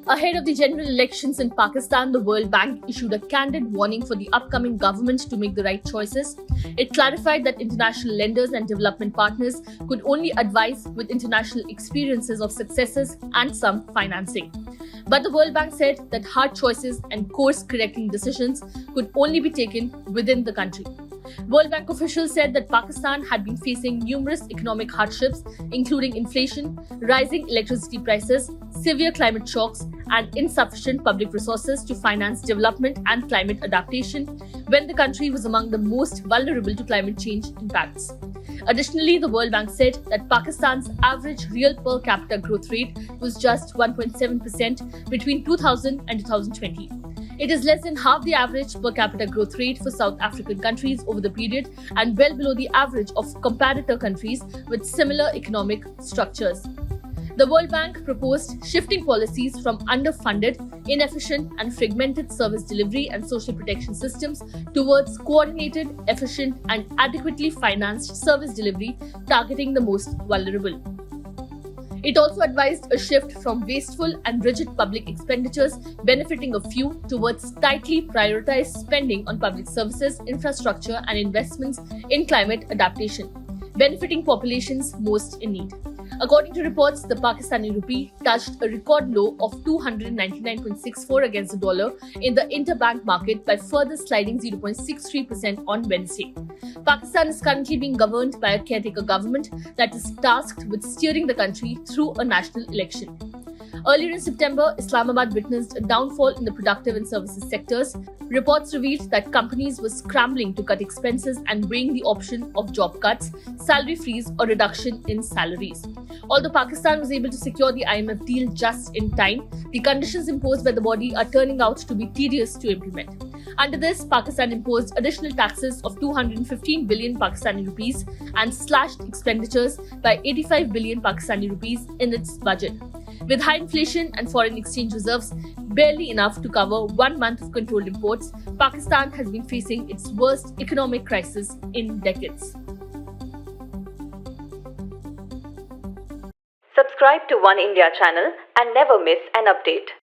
Ahead of the general elections in Pakistan, the World Bank issued a candid warning for the upcoming government to make the right choices. It clarified that international lenders and development partners could only advise with international experiences of successes and some financing. But the World Bank said that hard choices and course-correcting decisions could only be taken within the country. World Bank officials said that Pakistan had been facing numerous economic hardships, including inflation, rising electricity prices, severe climate shocks, and insufficient public resources to finance development and climate adaptation when the country was among the most vulnerable to climate change impacts. Additionally, the World Bank said that Pakistan's average real per capita growth rate was just 1.7% between 2000 and 2020. It is less than half the average per capita growth rate for South African countries over the period and well below the average of comparator countries with similar economic structures. The World Bank proposed shifting policies from underfunded, inefficient, and fragmented service delivery and social protection systems towards coordinated, efficient, and adequately financed service delivery targeting the most vulnerable. It also advised a shift from wasteful and rigid public expenditures benefiting a few towards tightly prioritized spending on public services, infrastructure, and investments in climate adaptation, benefiting populations most in need. According to reports, the Pakistani rupee touched a record low of 299.64 against the dollar in the interbank market by further sliding 0.63% on Wednesday. Pakistan is currently being governed by a caretaker government that is tasked with steering the country through a national election. Earlier in September, Islamabad witnessed a downfall in the productive and services sectors. Reports revealed that companies were scrambling to cut expenses and weighing the option of job cuts, salary freeze, or reduction in salaries. Although Pakistan was able to secure the IMF deal just in time, the conditions imposed by the body are turning out to be tedious to implement. Under this, Pakistan imposed additional taxes of 215 billion Pakistani rupees and slashed expenditures by 85 billion Pakistani rupees in its budget. With high inflation and foreign exchange reserves barely enough to cover 1 month of controlled imports, Pakistan has been facing its worst economic crisis in decades. Subscribe to One India channel and never miss an update.